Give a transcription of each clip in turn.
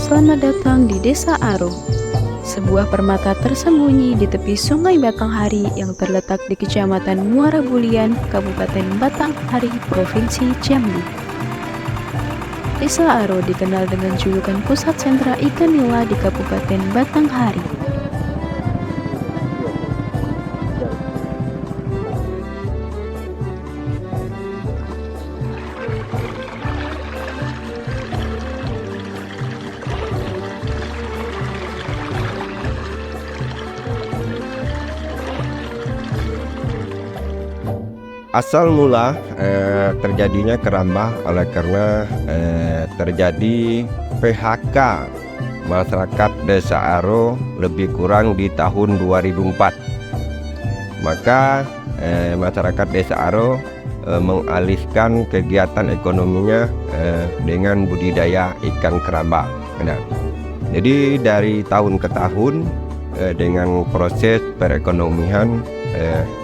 Selamat datang di Desa Aro, sebuah permata tersembunyi di tepi Sungai Batanghari yang terletak di Kecamatan Muara Bulian, Kabupaten Batanghari, Provinsi Jambi. Desa Aro dikenal dengan julukan pusat sentra ikan nila di Kabupaten Batanghari. Asal mula terjadinya keramba oleh karena terjadi PHK masyarakat Desa Aro lebih kurang di tahun 2004. Maka masyarakat Desa Aro mengalihkan kegiatan ekonominya dengan budidaya ikan keramba. Nah, jadi dari tahun ke tahun dengan proses perekonomian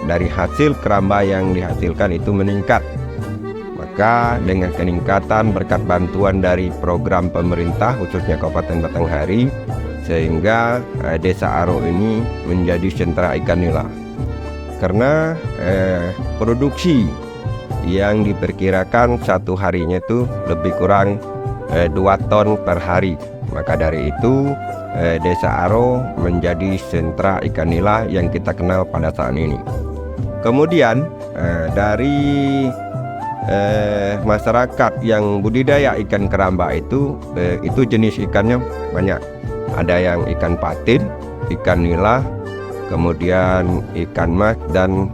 dari hasil keramba yang dihasilkan itu meningkat. Maka dengan peningkatan berkat bantuan dari program pemerintah khususnya Kabupaten Batanghari, sehingga Desa Aro ini menjadi sentra ikan nila. Karena produksi yang diperkirakan satu harinya itu lebih kurang 2 ton per hari. Maka dari itu Desa Aro menjadi sentra ikan nila yang kita kenal pada saat ini. Kemudian dari masyarakat yang budidaya ikan keramba itu jenis ikannya banyak. Ada yang ikan patin, ikan nila, kemudian ikan mas dan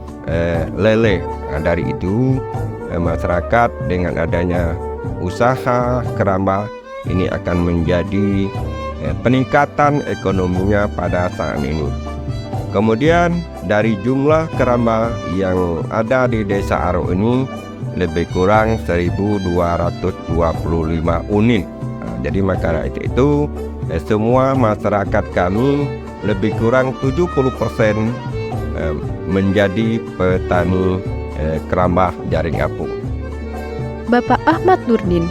lele. Nah, dari itu masyarakat dengan adanya usaha keramba ini akan menjadi peningkatan ekonominya pada saat ini. Kemudian dari jumlah keramba yang ada di Desa Aro ini lebih kurang 1.225 unit. Nah, jadi maka itu semua masyarakat kami lebih kurang 70% menjadi petani keramba jaring apung. Bapak Ahmad Nurdin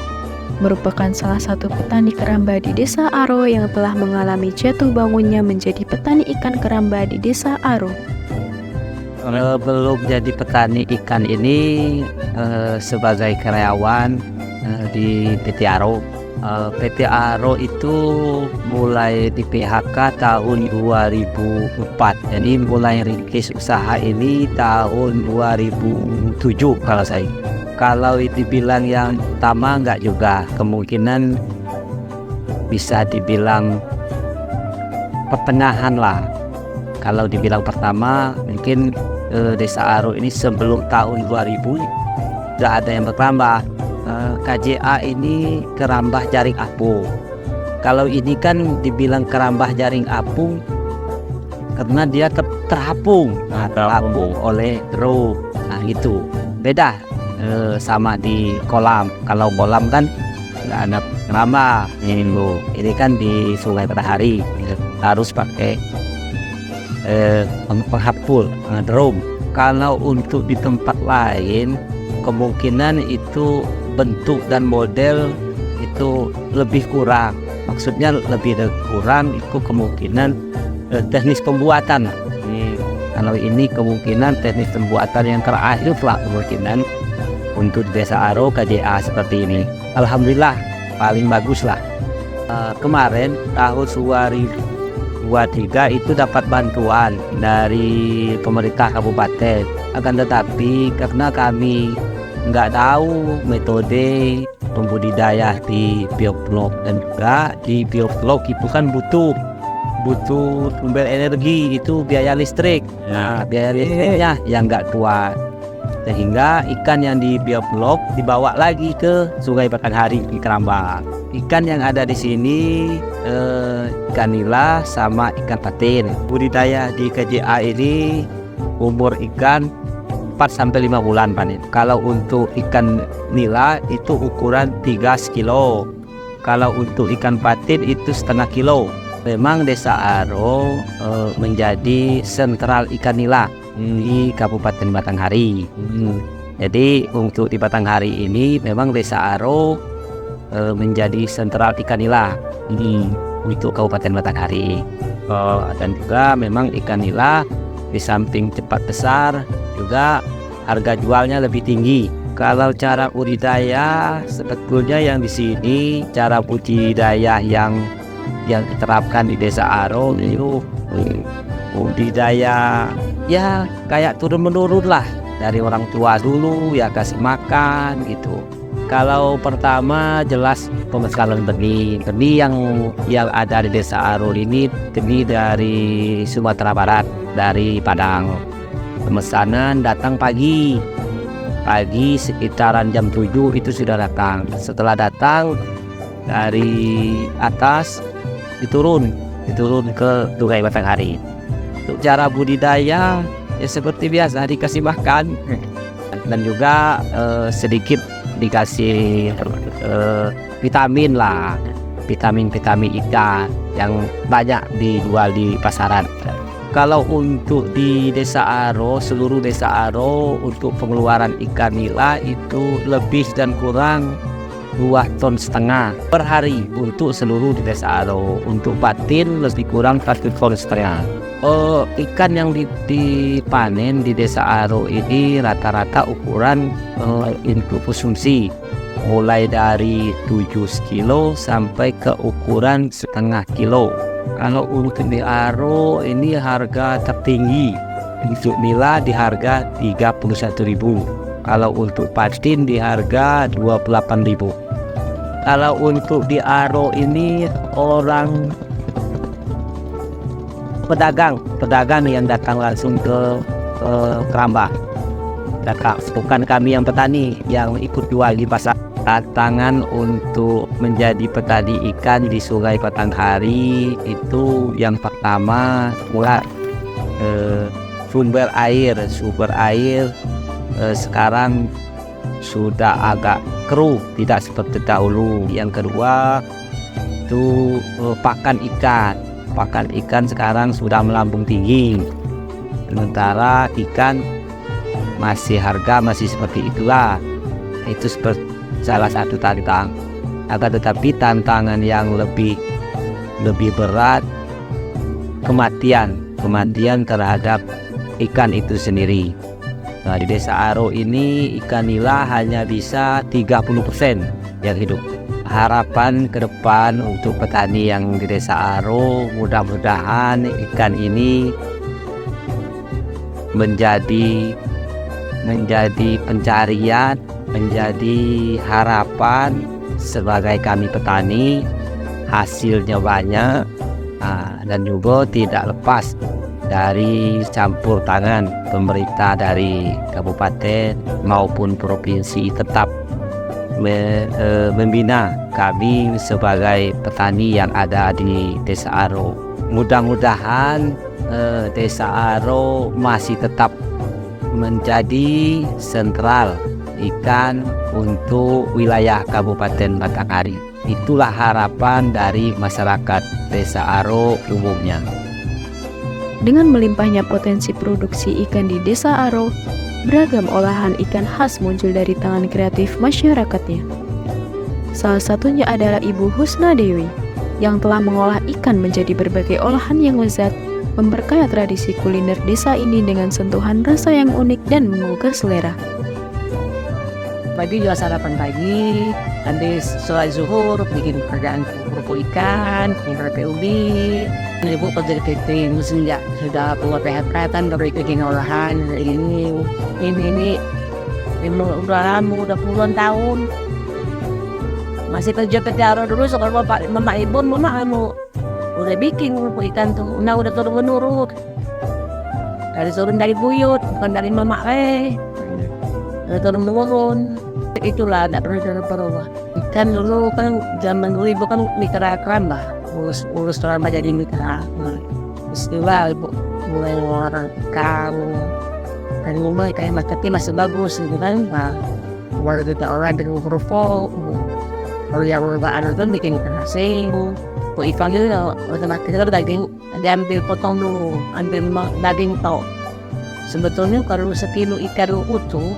merupakan salah satu petani keramba di Desa Aro yang telah mengalami jatuh bangunnya menjadi petani ikan keramba di Desa Aro. Belum jadi petani ikan ini sebagai karyawan di PT Aro. PT Aro itu mulai di PHK tahun 2004. Jadi mulai rintis usaha ini tahun 2007 kalau saya. Kalau dibilang yang utama enggak juga, kemungkinan bisa dibilang pertengahan lah. Kalau dibilang pertama, mungkin Desa Aro ini sebelum tahun 2000 tidak ada yang berkeramba. KJA ini kerambah jaring apung. Kalau ini kan dibilang kerambah jaring apung karena dia terapung, terapung oleh drum. Nah itu beda sama di kolam. Kalau kolam kan nggak ada keramba. Ini kan di Sungai Batanghari harus pakai penghapul drum. Kalau untuk di tempat lain kemungkinan itu bentuk dan model itu lebih kurang. Maksudnya lebih kurang itu kemungkinan teknis pembuatan. Kalau ini kemungkinan teknis pembuatan yang terakhir lah kemungkinan untuk di Desa Aro KJA seperti ini. Alhamdulillah paling bagus lah. Kemarin tahun 2023 itu dapat bantuan dari pemerintah kabupaten. Akan tetapi karena kami nggak tahu metode pembudidaya di bioflok, dan juga di bioflok itu kan butuh sumber energi, itu biaya listrik. Nah, biaya listriknya yang nggak kuat, sehingga ikan yang di bioflok dibawa lagi ke Sungai Batanghari di Keramba. Ikan yang ada di sini ikan nila sama ikan patin. Budidaya di KJA ini umur ikan 4-5 bulan panen. Kalau untuk ikan nila itu ukuran 3 kilo. Kalau untuk ikan patin itu setengah kilo. Memang Desa Aro menjadi sentral ikan nila di Kabupaten Batanghari. Jadi untuk di Batanghari ini memang Desa Aro menjadi sentral ikan nila untuk Kabupaten Batanghari. Dan juga memang ikan nila di samping cepat besar juga harga jualnya lebih tinggi. Kalau cara budidaya sebetulnya yang di sini cara budidaya yang diterapkan di Desa Aro itu budidaya ya kayak turun-menurun lah, dari orang tua dulu ya kasih makan gitu. Kalau pertama jelas pembekalan benih yang ada di Desa Aro ini benih dari Sumatera Barat, dari Padang. Pemesanan datang pagi sekitaran jam 7 itu sudah datang. Setelah datang dari atas diturun ke Sungai Batanghari. Untuk cara budidaya ya seperti biasa, dikasih makan dan juga sedikit dikasih vitamin lah, vitamin ikan yang banyak dijual di pasaran. Kalau untuk di Desa Aro, seluruh Desa Aro untuk pengeluaran ikan nila itu lebih dan kurang 2,5 ton per hari untuk seluruh di Desa Aro. Untuk patin lebih kurang 1,5 ton. Ikan yang dipanen di Desa Aro ini rata-rata ukuran untuk konsumsi mulai dari 7 kilo sampai ke ukuran setengah kilo. Kalau untuk di Aro ini harga tertinggi untuk nila di harga 31.000. Kalau untuk patin di harga 28.000. Kalau untuk di Aro ini orang pedagang yang datang langsung ke Keramba. Bukan kami yang petani yang ikut jual di pasar. Tantangan untuk menjadi petani ikan di Sungai Batanghari itu yang pertama sumber air sekarang sudah agak keruh, tidak seperti dahulu. Yang kedua itu pakan ikan sekarang sudah melambung tinggi, sementara ikan harga masih seperti itulah. Itu seperti salah satu tantangan. Akan tetapi tantangan yang lebih berat kematian terhadap ikan itu sendiri. Nah, di Desa Aro ini ikan nila hanya bisa 30% yang hidup. Harapan ke depan untuk petani yang di Desa Aro, mudah-mudahan ikan ini menjadi pencarian, menjadi harapan sebagai kami petani, hasilnya banyak dan juga tidak lepas dari campur tangan pemerintah dari kabupaten maupun provinsi, tetap membina kami sebagai petani yang ada di Desa Aro. Mudah-mudahan Desa Aro masih tetap menjadi sentral ikan untuk wilayah Kabupaten Batanghari. Itulah harapan dari masyarakat Desa Aro umumnya. Dengan melimpahnya potensi produksi ikan di Desa Aro, beragam olahan ikan khas muncul dari tangan kreatif masyarakatnya. Salah satunya adalah Ibu Husna Dewi, yang telah mengolah ikan menjadi berbagai olahan yang lezat, memperkaya tradisi kuliner desa ini dengan sentuhan rasa yang unik dan menggugah selera. Pagi juga sarapan pagi, nanti setelah zuhur bikin kerjaan kerupuk ikan, kerupuk ubi. Ibu kerja di catering, sudah buat kelihatan dari bikin olahan ini udah puluhan tahun. Masih kerja dulu sekarang mama ibu kamu udah bikin kerupuk ikan tuh, udah turun menurun. Dari buyut, bukan dari mama udah turun menurun. Itulah tidak berubah. Kan dulu kan zaman dulu ibu kan mitra keramba, urus keramba jadi mitra. Istilah ibu mulai ngeluarin ikan dan mulai kayak marketnya masih bagus gitu kan. Warga kita orang dengan kerupuk, kalau yang berbaan itu bikin ikan asin, ikan itu otomatis kan daging diambil potong dulu, ambil daging tok. Sebetulnya kalau sekilo ikan utuh,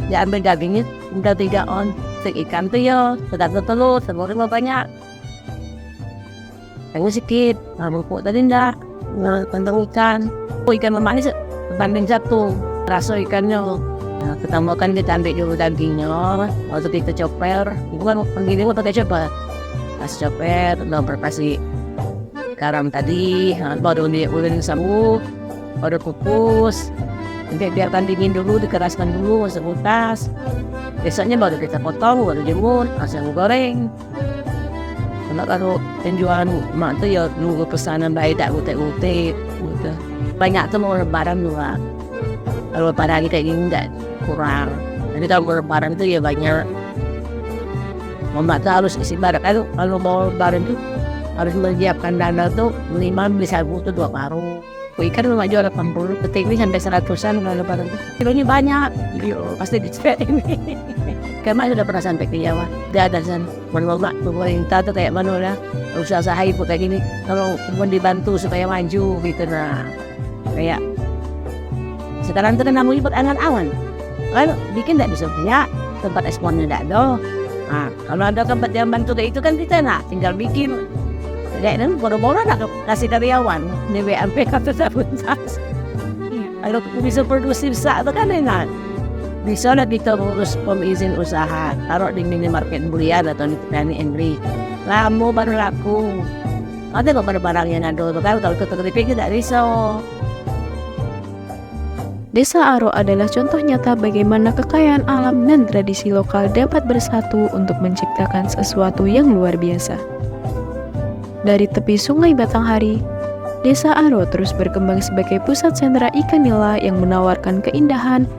diambil dagingnya udah 3 on. Ikan tuh ya, telur, telurnya banyak. Yang sedikit, bubuk tadi enggak, tentang ikan. Ikan memanis banding satu, rasa ikannya. Nah, tambahkan kita ambil dulu dagingnya, waktu kita chopper, itu kan penggini pakai chopper. Pas chopper, lalu kasih garam tadi, baru diulin sabu, baru kukus. Nanti biarkan dingin dulu, dikeraskan dulu, masuk kulkas. Biasanya baru kita potong, baru jemur, langsung goreng. Karena kalau penjualan mak tuh ya nunggu pesanan baik tak utek-utek gitu. Banyak tuh mau lebaran juga. Kalau lebaran kayak gini enggak kurang. Jadi kalau mau lebaran itu ya banyak. Mama tuh harus isi barang. Kalau mau lebaran tuh harus menyiapkan dana tuh minimal beli sabu tuh 2 karung. Ikan cuma jual 80, petik ini sampai 100-an kalau lebaran tuh. Kilonya banyak, pasti dicek ini. Karena sudah pernah sampai ke Jawa. Dia ada sana, menolak pemerintah tuh kayak mana lah. Usaha ibu kayak gini, kalau cuma dibantu supaya maju gitu nah. Kayak sekarang tuh namanya buat angan-angan. Kalau bikin tidak bisa ya, tempat ekspornya tidak ada. Nah, kalau ada tempat yang bantu kayak itu kan kita nak tinggal bikin. Jadi kan bodoh-bodoh nak kasih karyawan, nih WMP kata sabuntas. Kalau bisa produksi besar itu kan enak. Bisa lah kita urus pemizin usaha, taruh di minimarket bulian atau di petani Henry. Lama baru laku. Ada beberapa barang yang ada, kalau kita tidak risau. Desa Aro adalah contoh nyata bagaimana kekayaan alam dan tradisi lokal dapat bersatu untuk menciptakan sesuatu yang luar biasa. Dari tepi Sungai Batanghari, Desa Aro terus berkembang sebagai pusat sentra ikan nila yang menawarkan keindahan,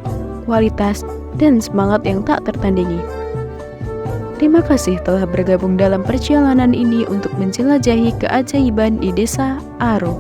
kualitas, dan semangat yang tak tertandingi. Terima kasih telah bergabung dalam perjalanan ini untuk menjelajahi keajaiban di Desa Aro.